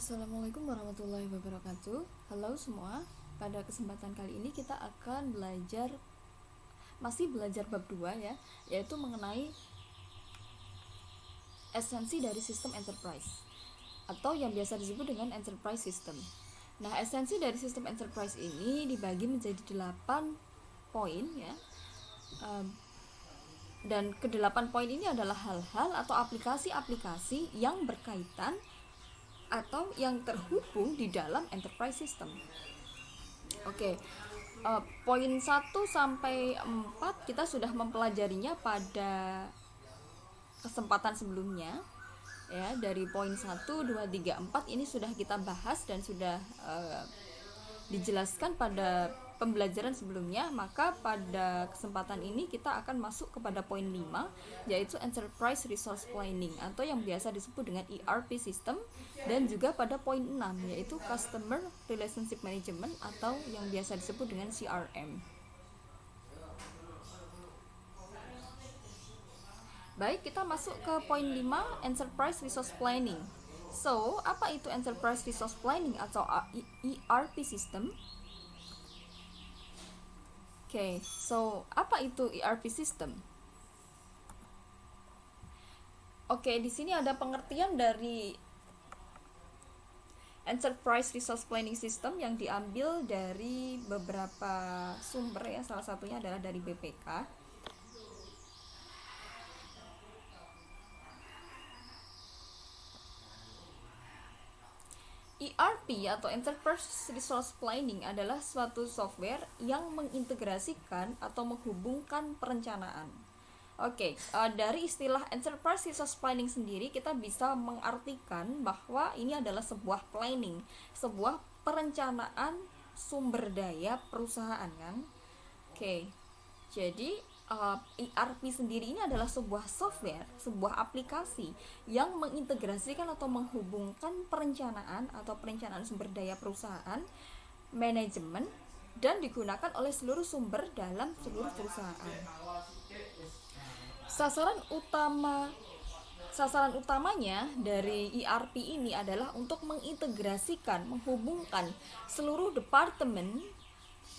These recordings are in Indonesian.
Assalamualaikum warahmatullahi wabarakatuh. Halo semua. Pada kesempatan kali ini kita akan masih belajar bab 2 ya, yaitu mengenai esensi dari sistem enterprise atau yang biasa disebut dengan enterprise system. Nah, esensi dari sistem enterprise ini dibagi menjadi 8 poin ya. Dan ke-8 poin ini adalah hal-hal atau aplikasi-aplikasi yang berkaitan atau yang terhubung di dalam enterprise system. Oke, poin 1 sampai 4 kita sudah mempelajarinya pada kesempatan sebelumnya ya. Dari poin 1, 2, 3, 4 ini sudah kita bahas dan sudah dijelaskan pada pembelajaran sebelumnya. Maka pada kesempatan ini kita akan masuk kepada poin 5, yaitu Enterprise Resource Planning atau yang biasa disebut dengan ERP System, dan juga pada poin 6 yaitu Customer Relationship Management atau yang biasa disebut dengan CRM. Baik, kita masuk ke poin 5, Enterprise Resource Planning. So, apa itu Enterprise Resource Planning atau ERP System? Oke, so apa itu ERP System? Oke, di sini ada pengertian dari Enterprise Resource Planning System yang diambil dari beberapa sumber ya, salah satunya adalah dari BPK. ERP atau Enterprise Resource Planning adalah suatu software yang mengintegrasikan atau menghubungkan perencanaan. Oke, dari istilah Enterprise Resource Planning sendiri kita bisa mengartikan bahwa ini adalah sebuah planning, sebuah perencanaan sumber daya perusahaan kan. Oke, jadi ERP sendiri ini adalah sebuah software, sebuah aplikasi yang mengintegrasikan atau menghubungkan perencanaan sumber daya perusahaan, manajemen, dan digunakan oleh seluruh sumber dalam seluruh perusahaan. Sasaran utamanya dari ERP ini adalah untuk mengintegrasikan, menghubungkan seluruh departemen.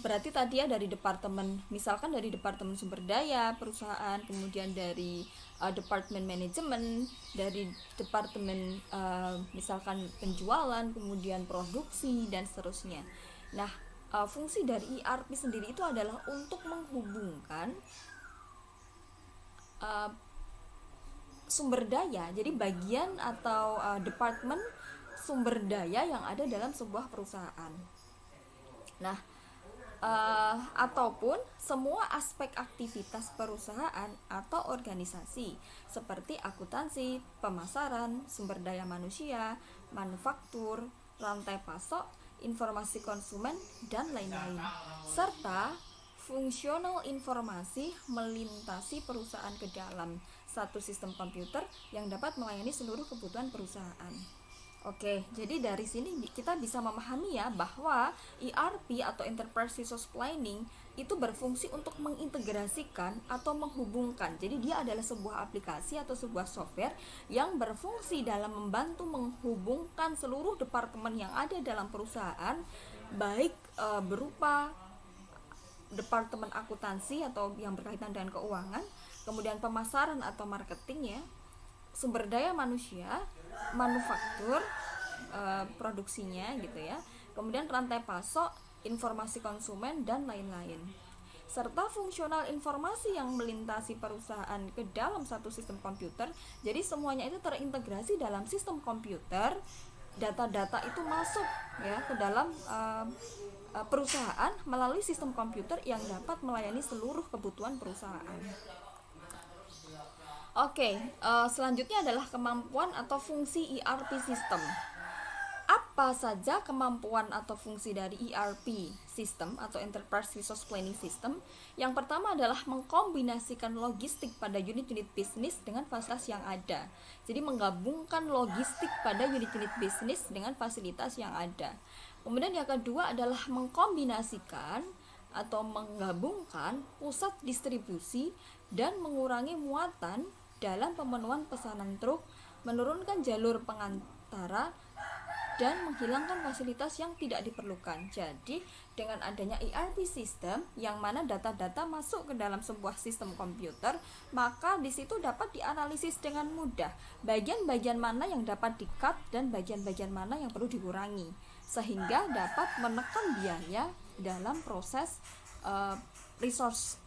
Berarti tadi ya dari departemen, misalkan dari departemen sumber daya perusahaan, kemudian dari departemen manajemen, dari departemen misalkan penjualan, kemudian produksi dan seterusnya. Nah, fungsi dari ERP sendiri itu adalah untuk menghubungkan sumber daya, jadi bagian atau departemen sumber daya yang ada dalam sebuah perusahaan. Nah, ataupun semua aspek aktivitas perusahaan atau organisasi seperti akuntansi, pemasaran, sumber daya manusia, manufaktur, rantai pasok, informasi konsumen, dan lain-lain, serta fungsional informasi melintasi perusahaan ke dalam satu sistem komputer yang dapat melayani seluruh kebutuhan perusahaan. Oke, jadi dari sini kita bisa memahami ya bahwa ERP atau Enterprise Resource Planning itu berfungsi untuk mengintegrasikan atau menghubungkan. Jadi dia adalah sebuah aplikasi atau sebuah software yang berfungsi dalam membantu menghubungkan seluruh departemen yang ada dalam perusahaan, baik berupa departemen akuntansi atau yang berkaitan dengan keuangan, kemudian pemasaran atau marketing ya, sumber daya manusia, manufaktur, produksinya gitu ya, kemudian rantai pasok, informasi konsumen, dan lain-lain, serta fungsional informasi yang melintasi perusahaan ke dalam satu sistem komputer. Jadi semuanya itu terintegrasi dalam sistem komputer, data-data itu masuk ya ke dalam perusahaan melalui sistem komputer yang dapat melayani seluruh kebutuhan perusahaan. Oke, selanjutnya adalah kemampuan atau fungsi ERP system. Apa saja kemampuan atau fungsi dari ERP system atau Enterprise Resource Planning System? Yang pertama adalah mengkombinasikan logistik pada unit-unit bisnis dengan fasilitas yang ada. Jadi menggabungkan logistik pada unit-unit bisnis dengan fasilitas yang ada. Kemudian yang kedua adalah mengkombinasikan atau menggabungkan pusat distribusi dan mengurangi muatan dalam pemenuhan pesanan truk, menurunkan jalur pengantara, dan menghilangkan fasilitas yang tidak diperlukan. Jadi dengan adanya ERP system yang mana data-data masuk ke dalam sebuah sistem komputer, maka di situ dapat dianalisis dengan mudah bagian-bagian mana yang dapat di-cut dan bagian-bagian mana yang perlu dikurangi, sehingga dapat menekan biaya dalam proses resource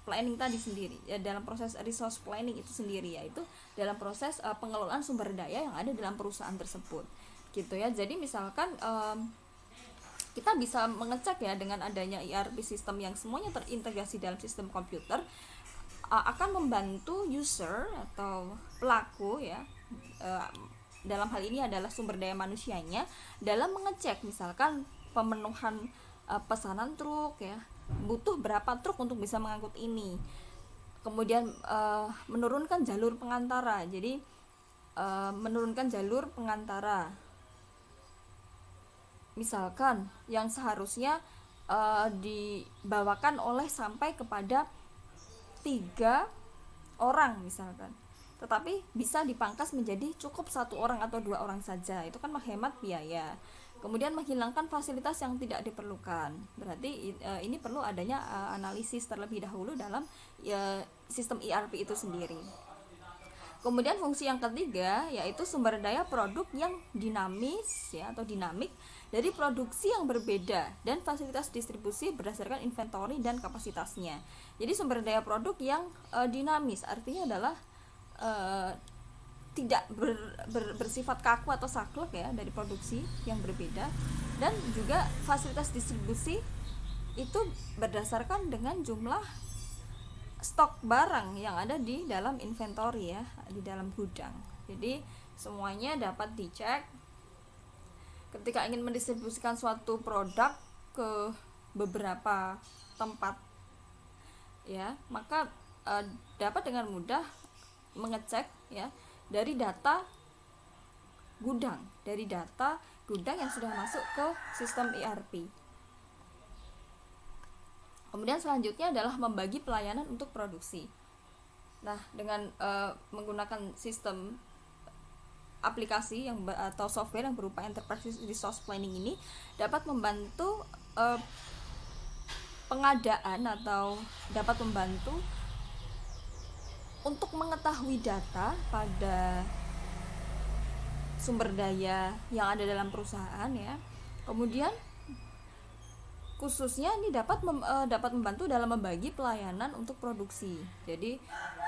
planning tadi sendiri, dalam proses resource planning itu sendiri, yaitu dalam proses pengelolaan sumber daya yang ada dalam perusahaan tersebut, gitu ya. Jadi misalkan kita bisa mengecek ya, dengan adanya ERP system yang semuanya terintegrasi dalam sistem komputer, akan membantu user atau pelaku ya, dalam hal ini adalah sumber daya manusianya, dalam mengecek misalkan pemenuhan pesanan truk ya, butuh berapa truk untuk bisa mengangkut ini, kemudian menurunkan jalur pengantara. Jadi menurunkan jalur pengantara, misalkan yang seharusnya dibawakan oleh sampai kepada 3 orang misalkan, tetapi bisa dipangkas menjadi cukup 1 orang atau 2 orang saja. Itu kan menghemat biaya. Kemudian menghilangkan fasilitas yang tidak diperlukan. Berarti ini perlu adanya analisis terlebih dahulu dalam sistem ERP itu sendiri. Kemudian fungsi yang ketiga yaitu sumber daya produk yang dinamis ya, atau dinamik dari produksi yang berbeda dan fasilitas distribusi berdasarkan inventory dan kapasitasnya. Jadi sumber daya produk yang dinamis artinya adalah tidak bersifat kaku atau saklek ya, dari produksi yang berbeda, dan juga fasilitas distribusi itu berdasarkan dengan jumlah stok barang yang ada di dalam inventory ya, di dalam gudang. Jadi semuanya dapat dicek ketika ingin mendistribusikan suatu produk ke beberapa tempat ya, maka dapat dengan mudah mengecek ya dari data gudang yang sudah masuk ke sistem ERP. Kemudian selanjutnya adalah membagi pelayanan untuk produksi. Nah, dengan menggunakan sistem aplikasi atau software yang berupa enterprise resource planning ini dapat membantu pengadaan atau dapat membantu untuk mengetahui data pada sumber daya yang ada dalam perusahaan ya. Kemudian khususnya ini dapat membantu dalam membagi pelayanan untuk produksi. Jadi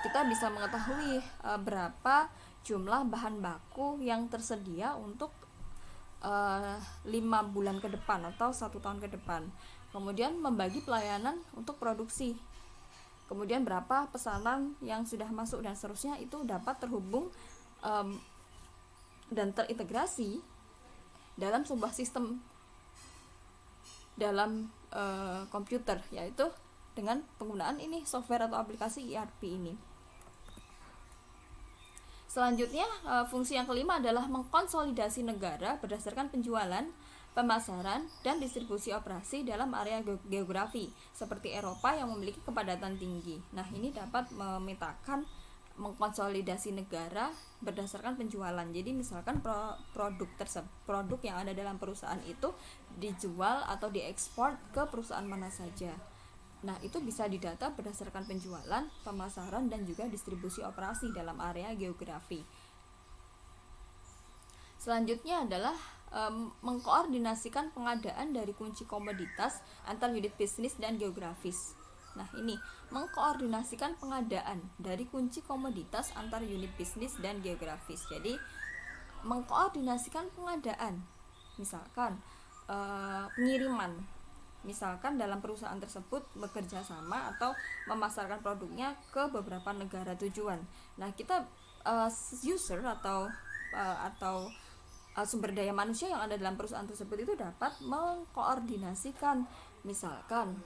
kita bisa mengetahui berapa jumlah bahan baku yang tersedia untuk 5 bulan ke depan atau 1 tahun ke depan. Kemudian membagi pelayanan untuk produksi. Kemudian berapa pesanan yang sudah masuk dan seterusnya, itu dapat terhubung dan terintegrasi dalam sebuah sistem dalam komputer, yaitu dengan penggunaan ini software atau aplikasi ERP ini. Selanjutnya fungsi yang kelima adalah mengkonsolidasi negara berdasarkan penjualan, pemasaran, dan distribusi operasi dalam area geografi seperti Eropa yang memiliki kepadatan tinggi. Nah, ini dapat memetakan mengkonsolidasi negara berdasarkan penjualan. Jadi misalkan produk yang ada dalam perusahaan itu dijual atau diekspor ke perusahaan mana saja. Nah, itu bisa didata berdasarkan penjualan, pemasaran, dan juga distribusi operasi dalam area geografi. Selanjutnya adalah mengkoordinasikan pengadaan dari kunci komoditas antar unit bisnis dan geografis. Nah, ini mengkoordinasikan pengadaan dari kunci komoditas antar unit bisnis dan geografis. Jadi mengkoordinasikan pengadaan, misalkan pengiriman, misalkan dalam perusahaan tersebut bekerja sama atau memasarkan produknya ke beberapa negara tujuan. Nah, kita user atau sumber daya manusia yang ada dalam perusahaan tersebut itu dapat mengkoordinasikan, misalkan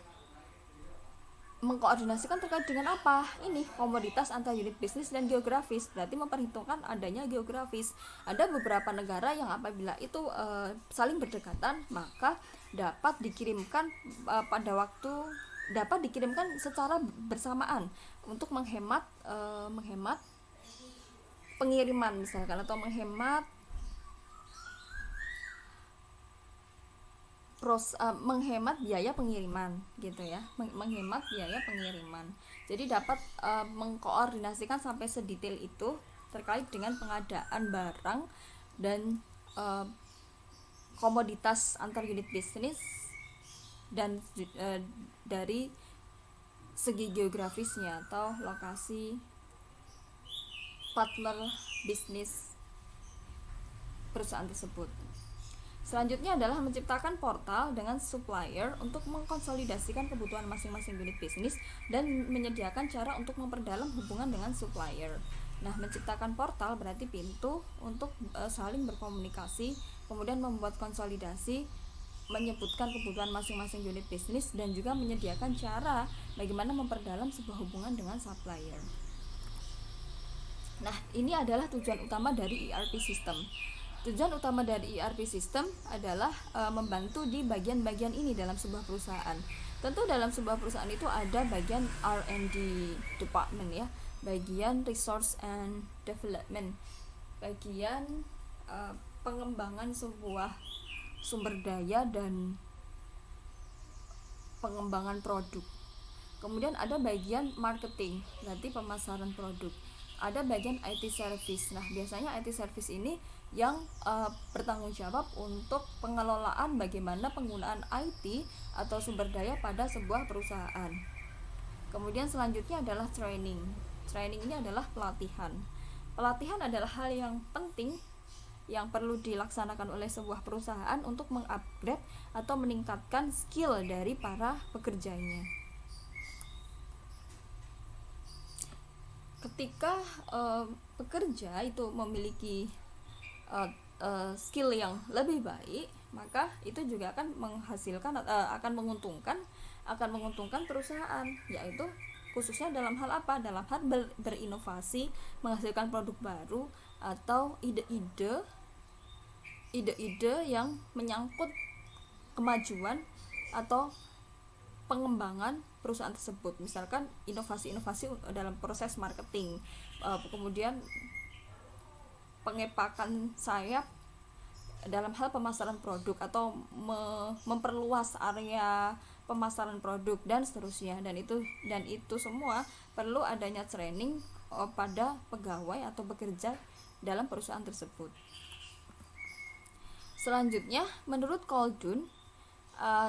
mengkoordinasikan terkait dengan apa? Ini komoditas antar unit bisnis dan geografis, berarti memperhitungkan adanya geografis. Ada beberapa negara yang apabila itu saling berdekatan, maka dapat dikirimkan dapat dikirimkan secara bersamaan untuk menghemat pengiriman misalkan, atau menghemat menghemat biaya pengiriman gitu ya, menghemat biaya pengiriman. Jadi dapat mengkoordinasikan sampai sedetail itu terkait dengan pengadaan barang dan komoditas antar unit bisnis dan dari segi geografisnya atau lokasi partner bisnis perusahaan tersebut. Selanjutnya adalah menciptakan portal dengan supplier untuk mengkonsolidasikan kebutuhan masing-masing unit bisnis dan menyediakan cara untuk memperdalam hubungan dengan supplier. Nah, menciptakan portal berarti pintu untuk saling berkomunikasi, kemudian membuat konsolidasi, menyebutkan kebutuhan masing-masing unit bisnis, dan juga menyediakan cara bagaimana memperdalam sebuah hubungan dengan supplier. Nah, ini adalah tujuan utama dari ERP system. Tujuan utama dari ERP system adalah membantu di bagian-bagian ini dalam sebuah perusahaan. Tentu dalam sebuah perusahaan itu ada bagian R&D department ya, bagian resource and development, bagian pengembangan sebuah sumber daya dan pengembangan produk. Kemudian ada bagian marketing, berarti pemasaran produk. Ada bagian IT service. Nah, biasanya IT service ini yang bertanggung jawab untuk pengelolaan bagaimana penggunaan IT atau sumber daya pada sebuah perusahaan. Kemudian selanjutnya adalah training. Training ini adalah pelatihan. Pelatihan adalah hal yang penting yang perlu dilaksanakan oleh sebuah perusahaan untuk mengupgrade atau meningkatkan skill dari para pekerjanya. Ketika pekerja itu memiliki skill yang lebih baik, maka itu juga akan menghasilkan akan menguntungkan perusahaan, yaitu khususnya dalam hal apa? Dalam hal berinovasi, menghasilkan produk baru atau ide-ide yang menyangkut kemajuan atau pengembangan perusahaan tersebut. Misalkan inovasi-inovasi dalam proses marketing, kemudian pengepakan sayap dalam hal pemasaran produk atau memperluas area pemasaran produk dan seterusnya, dan itu semua perlu adanya training pada pegawai atau bekerja dalam perusahaan tersebut. Selanjutnya, menurut Koldun,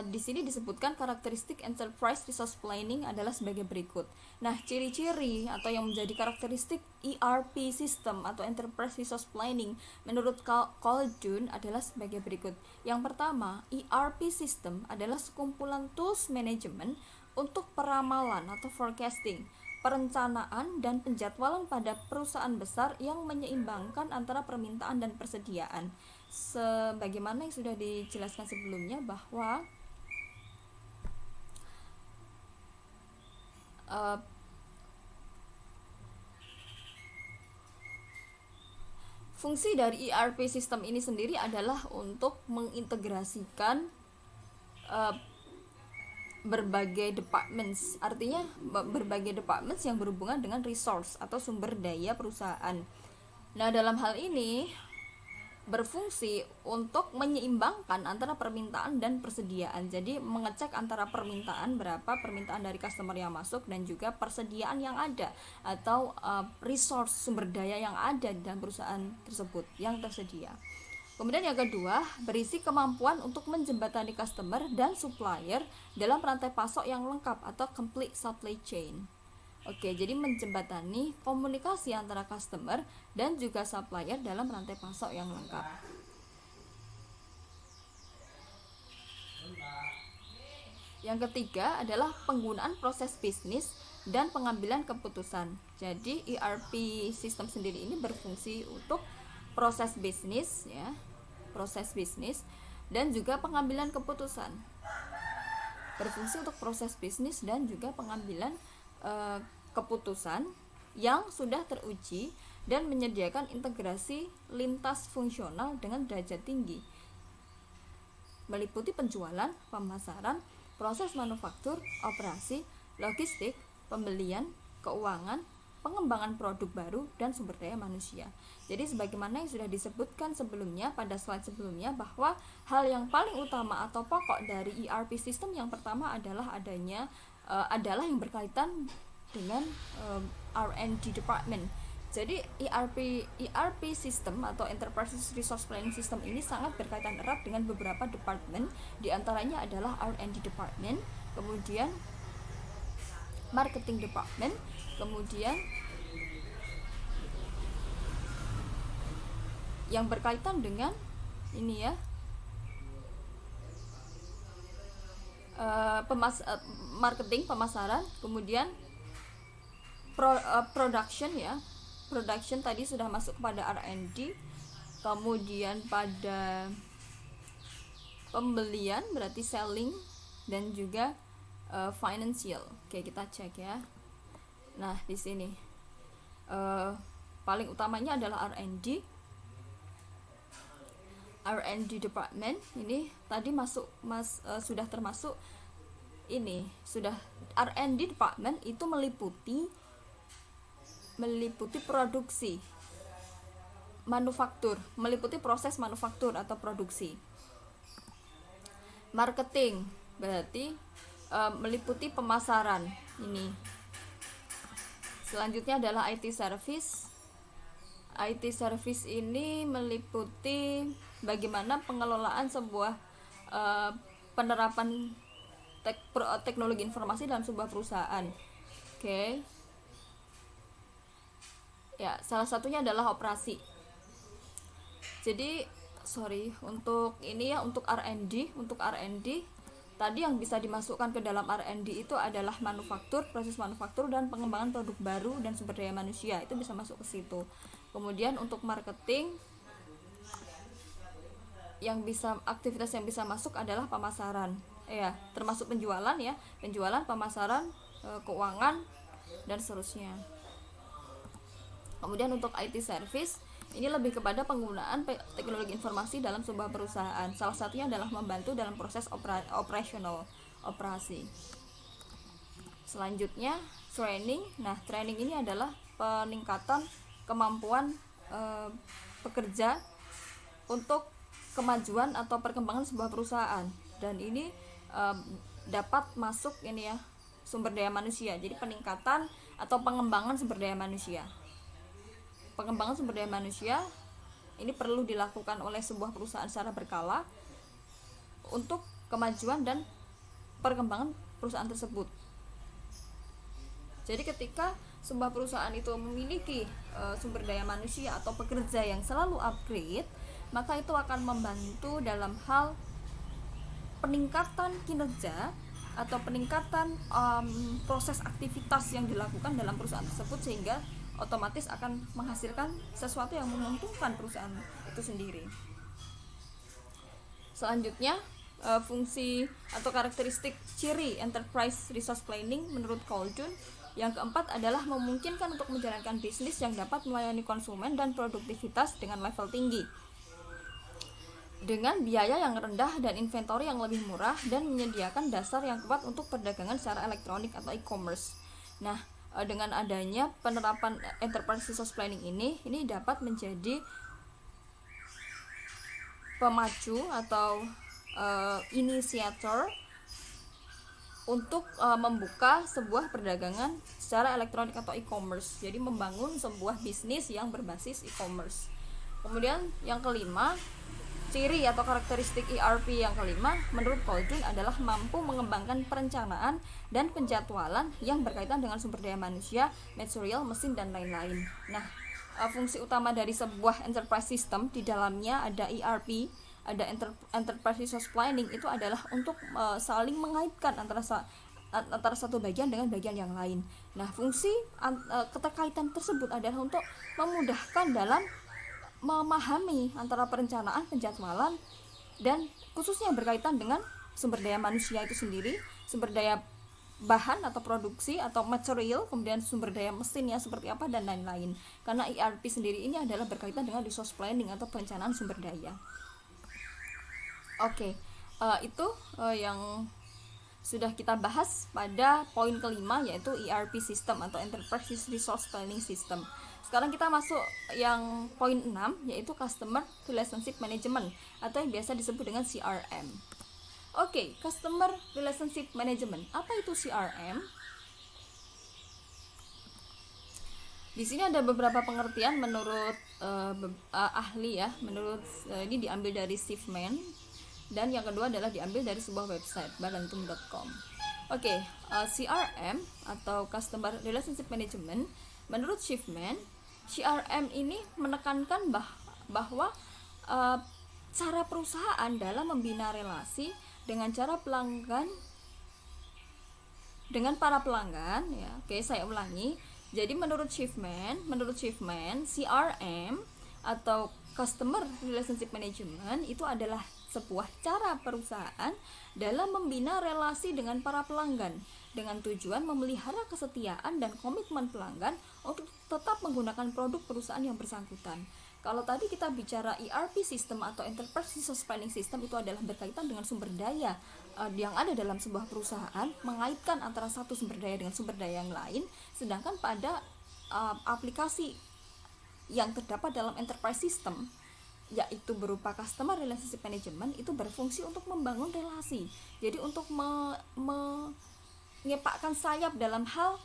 di sini disebutkan karakteristik enterprise resource planning adalah sebagai berikut. Nah, ciri-ciri atau yang menjadi karakteristik ERP system atau enterprise resource planning menurut Koldun adalah sebagai berikut. Yang pertama, ERP system adalah sekumpulan tools management untuk peramalan atau forecasting, perencanaan dan penjadwalan pada perusahaan besar yang menyeimbangkan antara permintaan dan persediaan. Sebagaimana yang sudah dijelaskan sebelumnya bahwa fungsi dari ERP system ini sendiri adalah untuk mengintegrasikan berbagai departments, artinya berbagai departments yang berhubungan dengan resource atau sumber daya perusahaan. Nah, dalam hal ini berfungsi untuk menyeimbangkan antara permintaan dan persediaan. Jadi mengecek antara berapa permintaan dari customer yang masuk dan juga persediaan yang ada atau resource sumber daya yang ada di dalam perusahaan tersebut yang tersedia. Kemudian yang kedua, berisi kemampuan untuk menjembatani customer dan supplier dalam rantai pasok yang lengkap atau complete supply chain. Oke, jadi menjembatani komunikasi antara customer dan juga supplier dalam rantai pasok yang lengkap. Yang ketiga adalah penggunaan proses bisnis dan pengambilan keputusan. Jadi ERP sistem sendiri ini berfungsi untuk proses bisnis ya, proses bisnis dan juga pengambilan keputusan. Berfungsi untuk proses bisnis dan juga pengambilan keputusan yang sudah teruji dan menyediakan integrasi lintas fungsional dengan derajat tinggi, meliputi penjualan, pemasaran, proses manufaktur, operasi, logistik, pembelian, keuangan, pengembangan produk baru dan sumber daya manusia. Jadi sebagaimana yang sudah disebutkan sebelumnya pada slide sebelumnya, bahwa hal yang paling utama atau pokok dari ERP system yang pertama adalah yang berkaitan dengan R&D department. Jadi ERP system atau Enterprise Resource Planning System ini sangat berkaitan erat dengan beberapa departemen, diantaranya adalah R&D department, kemudian marketing department, kemudian yang berkaitan dengan ini ya, marketing, pemasaran, kemudian production ya. Production tadi sudah masuk kepada R&D, kemudian pada pembelian berarti selling, dan juga financial. Oke, kita cek ya. Nah, di sini paling utamanya adalah R&D department. Ini tadi sudah termasuk ini, sudah R&D department itu meliputi produksi, manufaktur, meliputi proses manufaktur atau produksi. Marketing berarti meliputi pemasaran ini. Selanjutnya adalah IT service. IT service ini meliputi bagaimana pengelolaan sebuah penerapan teknologi informasi dalam sebuah perusahaan. Oke. Ya, salah satunya adalah operasi. Jadi, untuk ini ya, untuk R&D tadi yang bisa dimasukkan ke dalam R&D itu adalah manufaktur, proses manufaktur, dan pengembangan produk baru dan sumber daya manusia. Itu bisa masuk ke situ. Kemudian untuk marketing, aktivitas yang bisa masuk adalah pemasaran. Ya, termasuk penjualan ya, pemasaran, keuangan, dan seterusnya. Kemudian untuk IT service, ini lebih kepada penggunaan teknologi informasi dalam sebuah perusahaan. Salah satunya adalah membantu dalam proses operasi. Selanjutnya training. Nah, training ini adalah peningkatan kemampuan pekerja untuk kemajuan atau perkembangan sebuah perusahaan. Dan ini dapat masuk ini ya, sumber daya manusia. Jadi peningkatan atau pengembangan sumber daya manusia. Pengembangan sumber daya manusia ini perlu dilakukan oleh sebuah perusahaan secara berkala untuk kemajuan dan perkembangan perusahaan tersebut. Jadi ketika sebuah perusahaan itu memiliki sumber daya manusia atau pekerja yang selalu upgrade, maka itu akan membantu dalam hal peningkatan kinerja atau peningkatan proses aktivitas yang dilakukan dalam perusahaan tersebut, sehingga otomatis akan menghasilkan sesuatu yang menguntungkan perusahaan itu sendiri. Selanjutnya, fungsi atau karakteristik ciri Enterprise Resource Planning menurut Khaldun. Yang keempat adalah memungkinkan untuk menjalankan bisnis yang dapat melayani konsumen dan produktivitas dengan level tinggi, dengan biaya yang rendah dan inventory yang lebih murah, dan menyediakan dasar yang kuat untuk perdagangan secara elektronik atau e-commerce. Nah, dengan adanya penerapan Enterprise Resource Planning ini dapat menjadi pemacu atau inisiator untuk membuka sebuah perdagangan secara elektronik atau e-commerce. Jadi membangun sebuah bisnis yang berbasis e-commerce. Kemudian yang kelima, ciri atau karakteristik ERP yang kelima menurut Khaldun adalah mampu mengembangkan perencanaan dan penjadwalan yang berkaitan dengan sumber daya manusia, material, mesin, dan lain-lain. Nah, fungsi utama dari sebuah enterprise system, di dalamnya ada ERP, ada Enterprise Resource Planning, itu adalah untuk saling mengaitkan antara satu bagian dengan bagian yang lain. Nah, fungsi keterkaitan tersebut adalah untuk memudahkan dalam memahami antara perencanaan, penjadwalan, dan khususnya berkaitan dengan sumber daya manusia itu sendiri, sumber daya bahan atau produksi atau material, kemudian sumber daya mesinnya seperti apa, dan lain-lain. Karena ERP sendiri ini adalah berkaitan dengan resource planning atau perencanaan sumber daya. Oke, itu yang sudah kita bahas pada poin kelima, yaitu ERP system atau Enterprise Resource Planning System. Sekarang kita masuk yang poin 6, yaitu Customer Relationship Management atau yang biasa disebut dengan CRM. Oke, Customer Relationship Management. Apa itu CRM? Di sini ada beberapa pengertian menurut ahli ya. Menurut ini diambil dari Schiffman, dan yang kedua adalah diambil dari sebuah website barantum.com. Oke, CRM atau Customer Relationship Management, menurut Schiffman, CRM ini menekankan bahwa cara perusahaan dalam membina relasi dengan para pelanggan ya. Oke, saya ulangi. Jadi menurut Schiffman, CRM atau Customer Relationship Management itu adalah sebuah cara perusahaan dalam membina relasi dengan para pelanggan dengan tujuan memelihara kesetiaan dan komitmen pelanggan untuk tetap menggunakan produk perusahaan yang bersangkutan. Kalau tadi kita bicara ERP system atau Enterprise Resource Planning System, itu adalah berkaitan dengan sumber daya yang ada dalam sebuah perusahaan, mengaitkan antara satu sumber daya dengan sumber daya yang lain. Sedangkan pada aplikasi yang terdapat dalam Enterprise System, yaitu berupa Customer Relationship Management, itu berfungsi untuk membangun relasi. Jadi untuk mengepakkan sayap dalam hal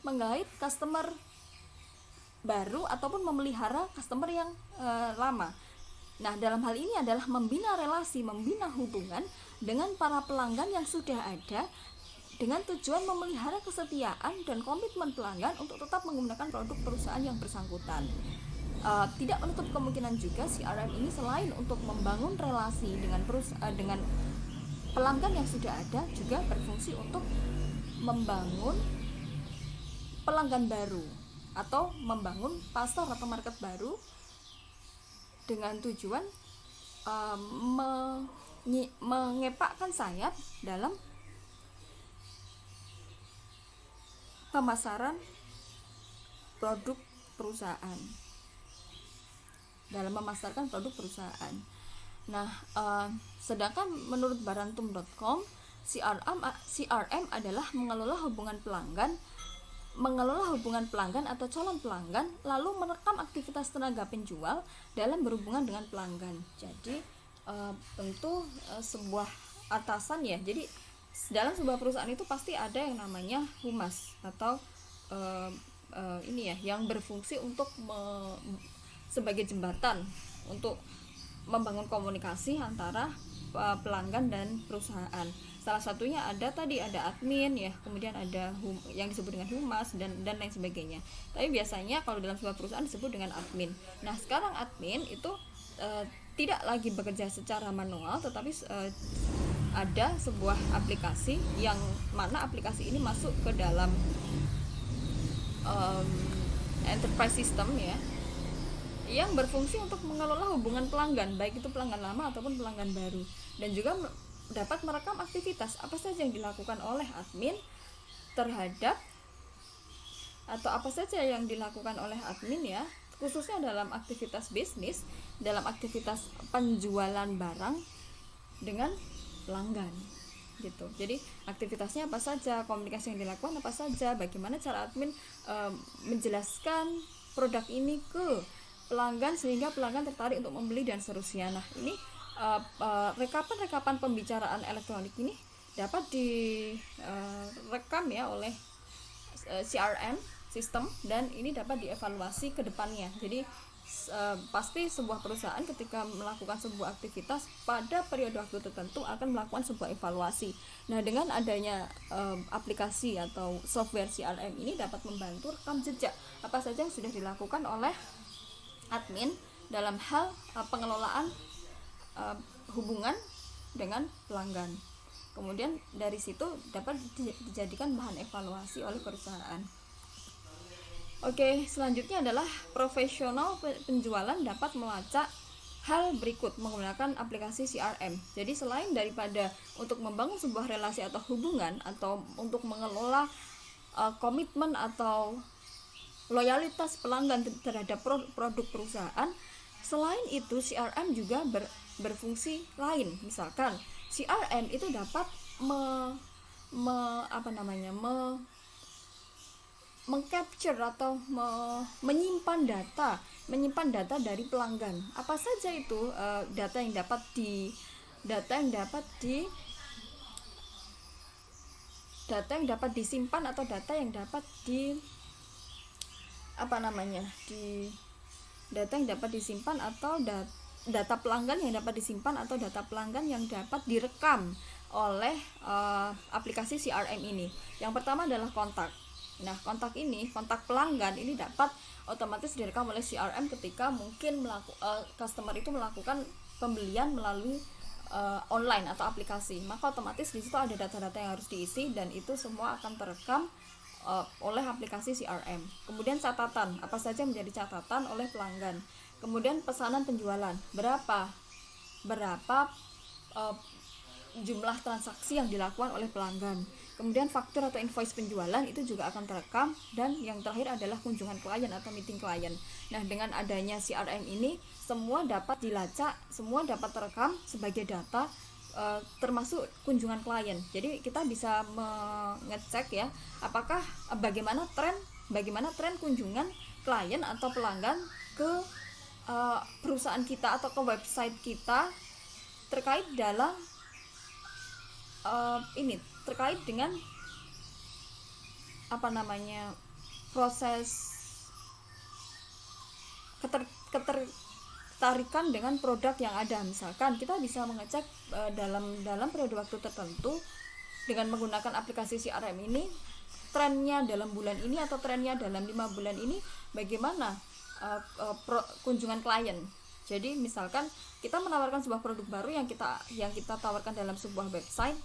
menggait customer baru ataupun memelihara customer yang lama. Nah, dalam hal ini adalah membina relasi, membina hubungan dengan para pelanggan yang sudah ada dengan tujuan memelihara kesetiaan dan komitmen pelanggan untuk tetap menggunakan produk perusahaan yang bersangkutan. Tidak menutup kemungkinan juga CRM ini selain untuk membangun relasi dengan pelanggan yang sudah ada, juga berfungsi untuk membangun pelanggan baru atau membangun pasar atau market baru dengan tujuan mengepakkan sayap dalam pemasaran produk perusahaan, dalam memasarkan produk perusahaan. Nah, sedangkan menurut barantum.com, CRM adalah mengelola hubungan pelanggan atau calon pelanggan, lalu merekam aktivitas tenaga penjual dalam berhubungan dengan pelanggan. Jadi tentu sebuah atasan ya. Jadi dalam sebuah perusahaan itu pasti ada yang namanya humas atau yang berfungsi untuk sebagai jembatan untuk membangun komunikasi antara pelanggan dan perusahaan. Salah satunya ada admin ya, kemudian ada yang disebut dengan humas dan lain sebagainya. Tapi biasanya kalau dalam sebuah perusahaan disebut dengan admin. Nah, sekarang admin itu tidak lagi bekerja secara manual, tetapi ada sebuah aplikasi yang mana aplikasi ini masuk ke dalam enterprise system ya, yang berfungsi untuk mengelola hubungan pelanggan, baik itu pelanggan lama ataupun pelanggan baru, dan juga dapat merekam aktivitas apa saja yang dilakukan oleh admin terhadap atau apa saja yang dilakukan oleh admin ya, khususnya dalam aktivitas bisnis, dalam aktivitas penjualan barang dengan pelanggan gitu. Jadi aktivitasnya apa saja, komunikasi yang dilakukan apa saja, bagaimana cara admin menjelaskan produk ini ke pelanggan sehingga pelanggan tertarik untuk membeli dan seterusnya. Nah, ini rekapan pembicaraan elektronik ini dapat direkam ya oleh CRM sistem, dan ini dapat dievaluasi ke depannya. Jadi pasti sebuah perusahaan ketika melakukan sebuah aktivitas pada periode waktu tertentu akan melakukan sebuah evaluasi. Nah, dengan adanya aplikasi atau software CRM ini dapat membantu rekam jejak apa saja yang sudah dilakukan oleh admin dalam hal pengelolaan hubungan dengan pelanggan. Kemudian dari situ dapat dijadikan bahan evaluasi oleh perusahaan. Oke, selanjutnya adalah profesional penjualan dapat melacak hal berikut menggunakan aplikasi CRM. Jadi selain daripada untuk membangun sebuah relasi atau hubungan atau untuk mengelola komitmen atau loyalitas pelanggan terhadap produk perusahaan, selain itu CRM juga berfungsi lain. Misalkan CRM itu dapat mengcapture atau menyimpan data dari pelanggan. Apa saja itu data yang dapat disimpan atau data yang dapat disimpan atau data pelanggan yang dapat disimpan atau data pelanggan yang dapat direkam oleh aplikasi CRM ini. Yang pertama adalah kontak. Nah, kontak pelanggan ini dapat otomatis direkam oleh CRM ketika mungkin customer itu melakukan pembelian melalui online atau aplikasi. Maka otomatis di situ ada data-data yang harus diisi dan itu semua akan terekam oleh aplikasi CRM. Kemudian catatan, apa saja menjadi catatan oleh pelanggan. Kemudian pesanan penjualan, berapa jumlah transaksi yang dilakukan oleh pelanggan. Kemudian faktur atau invoice penjualan itu juga akan terekam, dan yang terakhir adalah kunjungan klien atau meeting klien. Nah, dengan adanya CRM ini semua dapat dilacak, semua dapat terekam sebagai data, termasuk kunjungan klien. Jadi kita bisa mengecek ya, apakah bagaimana tren kunjungan klien atau pelanggan ke perusahaan kita atau ke website kita terkait dalam terkait dengan proses ketertarikan dengan produk yang ada. Misalkan kita bisa mengecek dalam periode waktu tertentu dengan menggunakan aplikasi CRM ini, trennya dalam bulan ini atau trennya dalam 5 bulan ini bagaimana kunjungan klien. Jadi misalkan kita menawarkan sebuah produk baru yang kita tawarkan dalam sebuah website,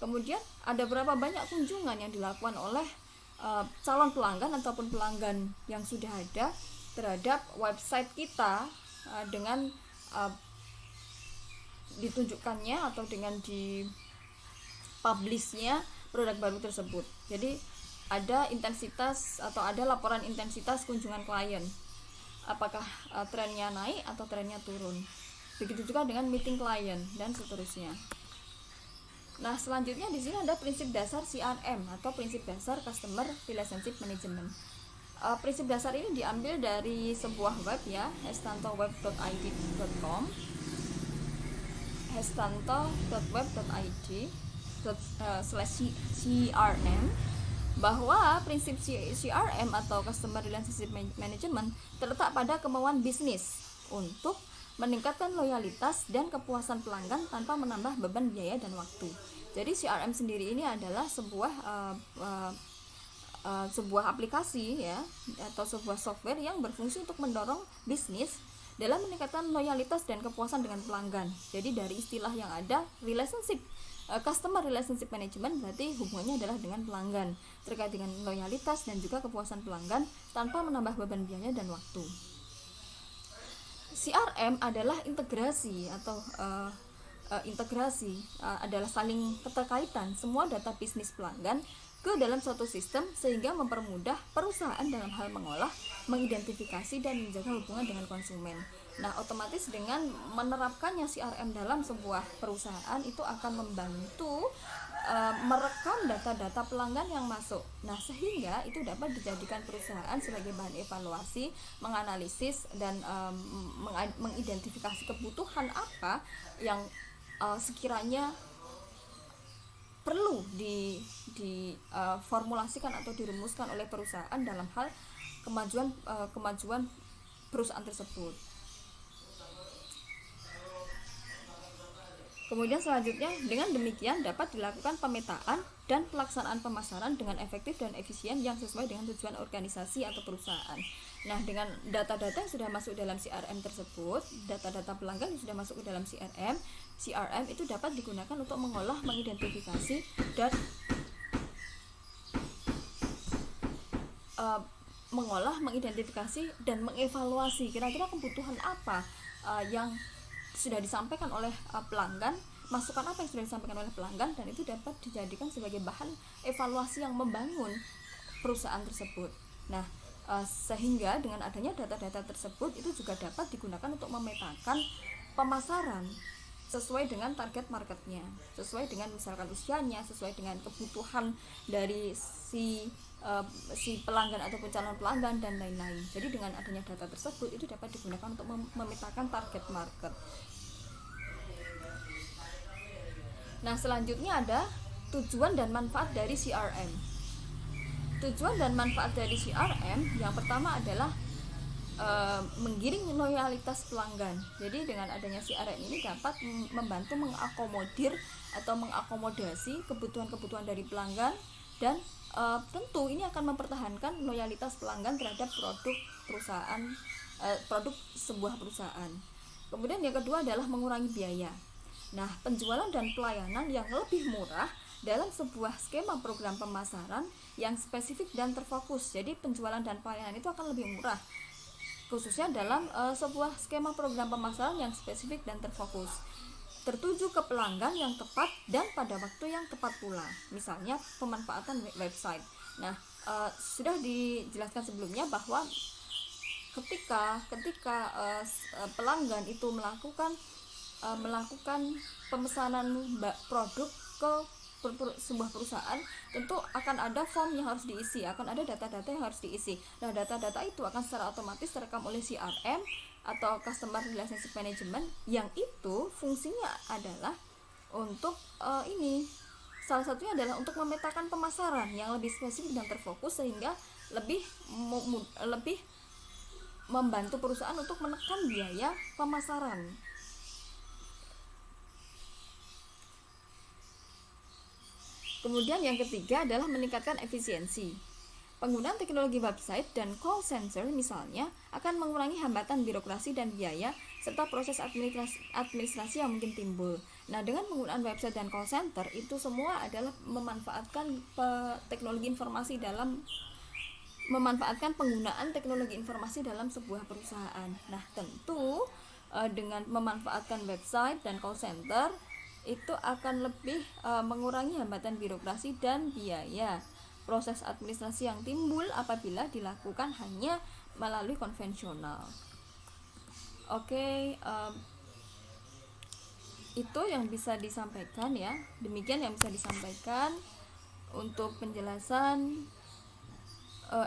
kemudian ada berapa banyak kunjungan yang dilakukan oleh calon pelanggan ataupun pelanggan yang sudah ada terhadap website kita dengan ditunjukkannya atau dengan dipublishnya produk baru tersebut. Jadi ada intensitas atau ada laporan intensitas kunjungan klien, apakah trennya naik atau trennya turun. Begitu juga dengan meeting klien dan seterusnya. Nah, selanjutnya di sini ada prinsip dasar CRM atau prinsip dasar Customer Relationship Management. Prinsip dasar ini diambil dari sebuah web ya, hestantoweb.id.com, hestantoweb.id/CRM, bahwa prinsip CRM atau Customer Relationship Management terletak pada kemauan bisnis untuk meningkatkan loyalitas dan kepuasan pelanggan tanpa menambah beban biaya dan waktu. Jadi CRM sendiri ini adalah sebuah aplikasi ya, atau sebuah software yang berfungsi untuk mendorong bisnis dalam meningkatkan loyalitas dan kepuasan dengan pelanggan. Jadi dari istilah yang ada, Customer Relationship Management berarti hubungannya adalah dengan pelanggan, terkait dengan loyalitas dan juga kepuasan pelanggan tanpa menambah beban biaya dan waktu. CRM adalah integrasi atau adalah saling keterkaitan semua data bisnis pelanggan ke dalam suatu sistem sehingga mempermudah perusahaan dalam hal mengolah, mengidentifikasi dan menjaga hubungan dengan konsumen. Nah, otomatis dengan menerapkannya CRM dalam sebuah perusahaan itu akan membantu merekam data-data pelanggan yang masuk. Nah, sehingga itu dapat dijadikan perusahaan sebagai bahan evaluasi, menganalisis dan mengidentifikasi kebutuhan apa yang sekiranya perlu diformulasikan atau dirumuskan oleh perusahaan dalam hal kemajuan perusahaan tersebut. Kemudian selanjutnya, dengan demikian dapat dilakukan pemetaan dan pelaksanaan pemasaran dengan efektif dan efisien yang sesuai dengan tujuan organisasi atau perusahaan. Nah, dengan data-data yang sudah masuk dalam CRM tersebut, data-data pelanggan yang sudah masuk ke dalam CRM itu dapat digunakan untuk mengolah, mengidentifikasi dan mengevaluasi kira-kira kebutuhan apa yang sudah disampaikan oleh pelanggan, masukan apa yang sudah disampaikan oleh pelanggan, dan itu dapat dijadikan sebagai bahan evaluasi yang membangun perusahaan tersebut. Nah, sehingga dengan adanya data-data tersebut itu juga dapat digunakan untuk memetakan pemasaran sesuai dengan target marketnya, sesuai dengan misalkan usianya, sesuai dengan kebutuhan dari si pelanggan ataupun calon pelanggan dan lain-lain. Jadi dengan adanya data tersebut itu dapat digunakan untuk memetakan target market. Nah, selanjutnya ada tujuan dan manfaat dari CRM. Tujuan dan manfaat dari CRM yang pertama adalah menggiring loyalitas pelanggan. Jadi dengan adanya CRM ini dapat membantu mengakomodir atau mengakomodasi kebutuhan-kebutuhan dari pelanggan, dan tentu ini akan mempertahankan loyalitas pelanggan terhadap produk perusahaan, produk sebuah perusahaan. Kemudian yang kedua adalah mengurangi biaya. Nah, penjualan dan pelayanan yang lebih murah dalam sebuah skema program pemasaran yang spesifik dan terfokus. Jadi penjualan dan pelayanan itu akan lebih murah, khususnya dalam sebuah skema program pemasaran yang spesifik dan terfokus, tertuju ke pelanggan yang tepat dan pada waktu yang tepat pula. Misalnya pemanfaatan website. Nah, sudah dijelaskan sebelumnya bahwa ketika pelanggan itu melakukan pemesanan produk ke sebuah perusahaan, tentu akan ada form yang harus diisi, akan ada data-data yang harus diisi. Nah, data-data itu akan secara otomatis terekam oleh CRM atau Customer Relationship Management, yang itu fungsinya adalah untuk salah satunya adalah untuk memetakan pemasaran yang lebih spesifik dan terfokus, sehingga lebih membantu perusahaan untuk menekan biaya pemasaran. Kemudian yang ketiga adalah meningkatkan efisiensi. Penggunaan teknologi website dan call center misalnya akan mengurangi hambatan birokrasi dan biaya serta proses administrasi yang mungkin timbul. Nah, dengan penggunaan website dan call center itu semua adalah memanfaatkan penggunaan teknologi informasi dalam sebuah perusahaan. Nah, tentu dengan memanfaatkan website dan call center itu akan lebih mengurangi hambatan birokrasi dan biaya proses administrasi yang timbul apabila dilakukan hanya melalui konvensional. Oke, itu yang bisa disampaikan ya. Demikian yang bisa disampaikan untuk penjelasan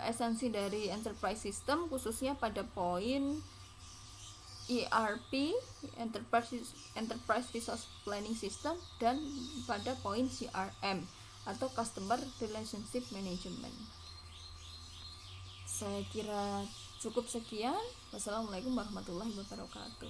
esensi dari enterprise system, khususnya pada poin ERP, Enterprise Resource Planning System, dan pada poin CRM atau Customer Relationship Management. Saya kira cukup sekian. Wassalamualaikum warahmatullahi wabarakatuh.